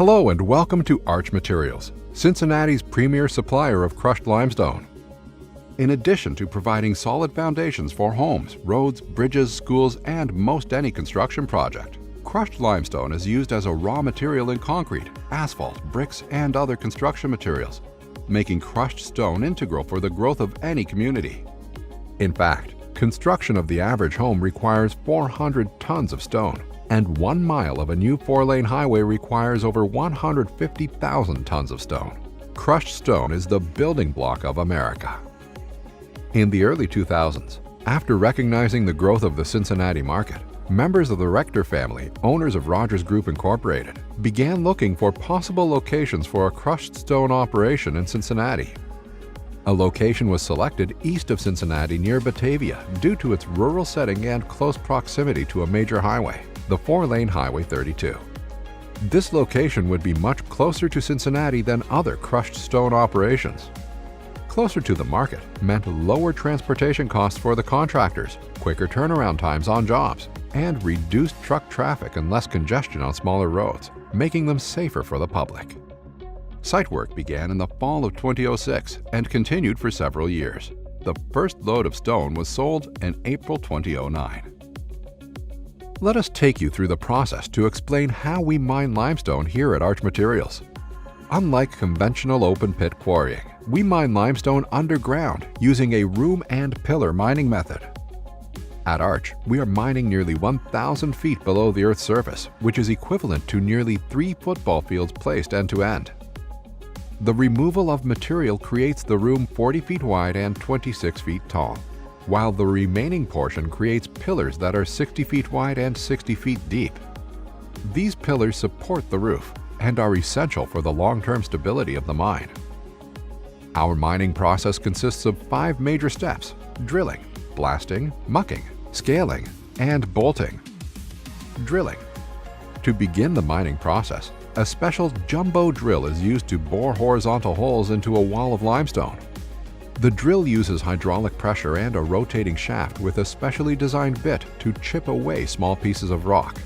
Hello and welcome to Arch Materials, Cincinnati's premier supplier of crushed limestone. In addition to providing solid foundations for homes, roads, bridges, schools, and most any construction project, crushed limestone is used as a raw material in concrete, asphalt, bricks, and other construction materials, making crushed stone integral for the growth of any community. In fact, construction of the average home requires 400 tons of stone, and 1 mile of a new 4-lane highway requires over 150,000 tons of stone. Crushed stone is the building block of America. In the early 2000s, after recognizing the growth of the Cincinnati market, members of the Rector family, owners of Rogers Group Incorporated, began looking for possible locations for a crushed stone operation in Cincinnati. A location was selected east of Cincinnati near Batavia due to its rural setting and close proximity to a major highway, the 4-lane Highway 32. This location would be much closer to Cincinnati than other crushed stone operations. Closer to the market meant lower transportation costs for the contractors, quicker turnaround times on jobs, and reduced truck traffic and less congestion on smaller roads, making them safer for the public. Site work began in the fall of 2006 and continued for several years. The first load of stone was sold in April 2009. Let us take you through the process to explain how we mine limestone here at Arch Materials. Unlike conventional open-pit quarrying, we mine limestone underground using a room and pillar mining method. At Arch, we are mining nearly 1,000 feet below the Earth's surface, which is equivalent to nearly 3 football fields placed end-to-end. The removal of material creates the room 40 feet wide and 26 feet tall, while the remaining portion creates pillars that are 60 feet wide and 60 feet deep. These pillars support the roof and are essential for the long-term stability of the mine. Our mining process consists of 5 major steps: drilling, blasting, mucking, scaling, and bolting. Drilling. To begin the mining process, a special jumbo drill is used to bore horizontal holes into a wall of limestone. The drill uses hydraulic pressure and a rotating shaft with a specially designed bit to chip away small pieces of rock.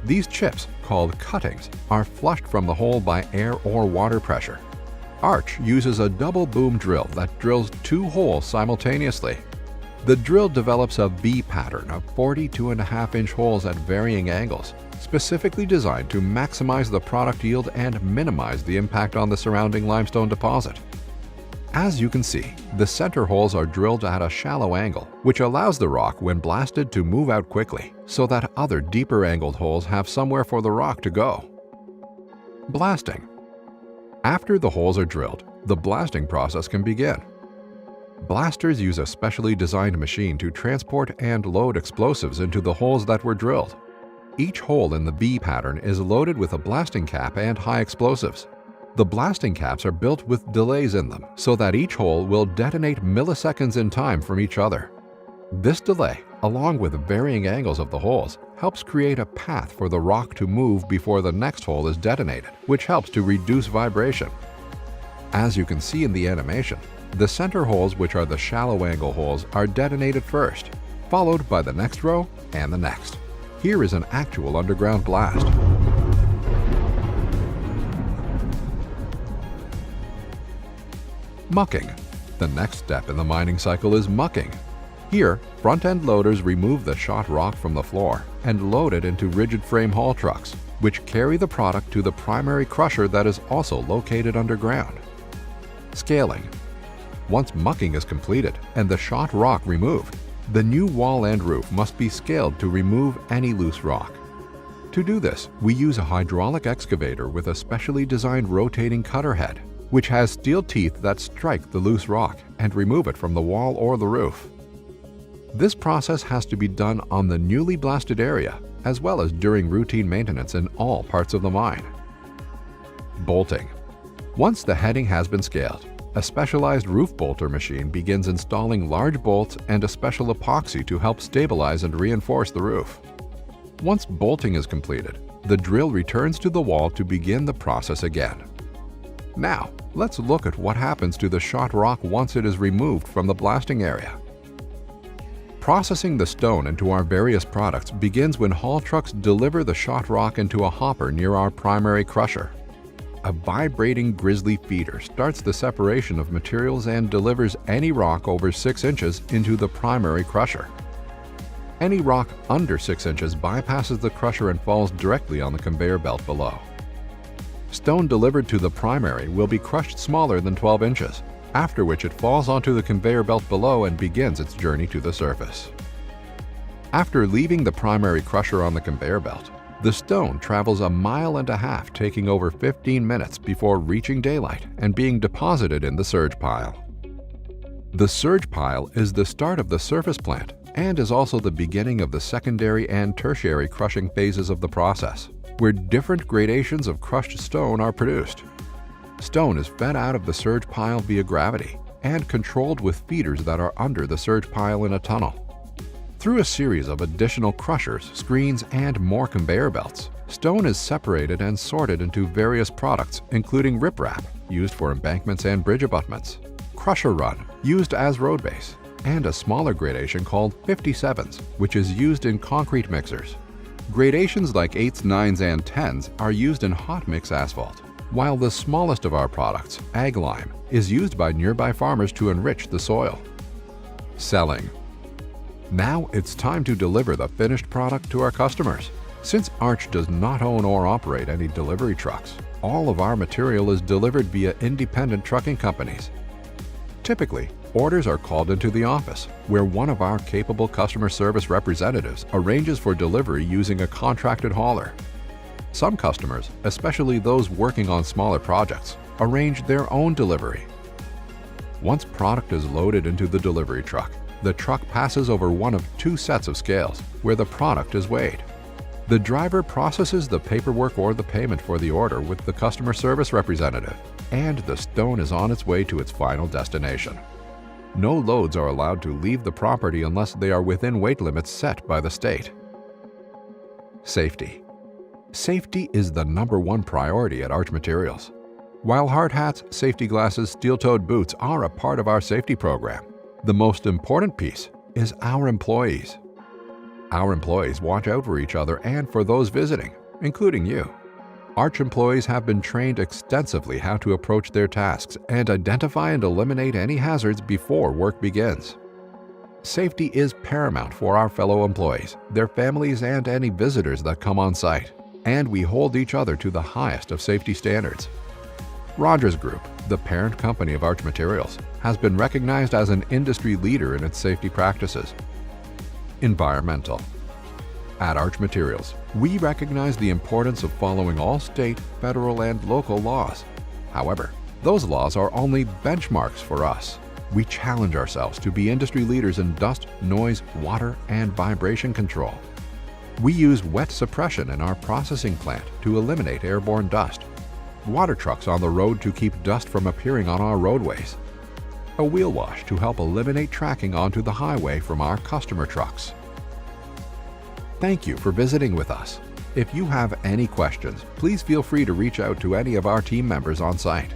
These chips, called cuttings, are flushed from the hole by air or water pressure. Arch uses a double boom drill that drills 2 holes simultaneously. The drill develops a V pattern of 42.5-inch holes at varying angles, specifically designed to maximize the product yield and minimize the impact on the surrounding limestone deposit. As you can see, the center holes are drilled at a shallow angle, which allows the rock when blasted to move out quickly, so that other deeper angled holes have somewhere for the rock to go. Blasting. After the holes are drilled, the blasting process can begin. Blasters use a specially designed machine to transport and load explosives into the holes that were drilled. Each hole in the V pattern is loaded with a blasting cap and high explosives. The blasting caps are built with delays in them so that each hole will detonate milliseconds in time from each other. This delay, along with varying angles of the holes, helps create a path for the rock to move before the next hole is detonated, which helps to reduce vibration. As you can see in the animation, the center holes, which are the shallow angle holes, are detonated first, followed by the next row and the next. Here is an actual underground blast. Mucking. The next step in the mining cycle is mucking. Here, front-end loaders remove the shot rock from the floor and load it into rigid frame haul trucks, which carry the product to the primary crusher that is also located underground. Scaling. Once mucking is completed and the shot rock removed, the new wall and roof must be scaled to remove any loose rock. To do this, we use a hydraulic excavator with a specially designed rotating cutter head, which has steel teeth that strike the loose rock and remove it from the wall or the roof. This process has to be done on the newly blasted area, as well as during routine maintenance in all parts of the mine. Bolting. Once the heading has been scaled, a specialized roof bolter machine begins installing large bolts and a special epoxy to help stabilize and reinforce the roof. Once bolting is completed, the drill returns to the wall to begin the process again. Now, let's look at what happens to the shot rock once it is removed from the blasting area. Processing the stone into our various products begins when haul trucks deliver the shot rock into a hopper near our primary crusher. A vibrating grizzly feeder starts the separation of materials and delivers any rock over 6 inches into the primary crusher. Any rock under 6 inches bypasses the crusher and falls directly on the conveyor belt below. Stone delivered to the primary will be crushed smaller than 12 inches, after which it falls onto the conveyor belt below and begins its journey to the surface. After leaving the primary crusher on the conveyor belt, the stone travels 1.5 miles, taking over 15 minutes before reaching daylight and being deposited in the Serge Pile. The Serge Pile is the start of the surface plant and is also the beginning of the secondary and tertiary crushing phases of the process, where different gradations of crushed stone are produced. Stone is fed out of the Serge Pile via gravity and controlled with feeders that are under the Serge Pile in a tunnel. Through a series of additional crushers, screens, and more conveyor belts, stone is separated and sorted into various products, including riprap, used for embankments and bridge abutments, crusher run, used as road base, and a smaller gradation called 57s, which is used in concrete mixers. Gradations like 8s, 9s, and 10s are used in hot mix asphalt, while the smallest of our products, ag lime, is used by nearby farmers to enrich the soil. Selling. Now it's time to deliver the finished product to our customers. Since Arch does not own or operate any delivery trucks, all of our material is delivered via independent trucking companies. Typically, orders are called into the office, where one of our capable customer service representatives arranges for delivery using a contracted hauler. Some customers, especially those working on smaller projects, arrange their own delivery. Once product is loaded into the delivery truck, the truck passes over one of 2 sets of scales where the product is weighed. The driver processes the paperwork or the payment for the order with the customer service representative, and the stone is on its way to its final destination. No loads are allowed to leave the property unless they are within weight limits set by the state. Safety. Safety is the #1 priority at Arch Materials. While hard hats, safety glasses, steel-toed boots are a part of our safety program, the most important piece is our employees. Our employees watch out for each other and for those visiting, including you. Arch employees have been trained extensively how to approach their tasks and identify and eliminate any hazards before work begins. Safety is paramount for our fellow employees, their families, and any visitors that come on site, and we hold each other to the highest of safety standards. Rogers Group, the parent company of Arch Materials, has been recognized as an industry leader in its safety practices. Environmental. At Arch Materials, we recognize the importance of following all state, federal, and local laws. However, those laws are only benchmarks for us. We challenge ourselves to be industry leaders in dust, noise, water, and vibration control. We use wet suppression in our processing plant to eliminate airborne dust, water trucks on the road to keep dust from appearing on our roadways, a wheel wash to help eliminate tracking onto the highway from our customer trucks. Thank you for visiting with us. If you have any questions, please feel free to reach out to any of our team members on site.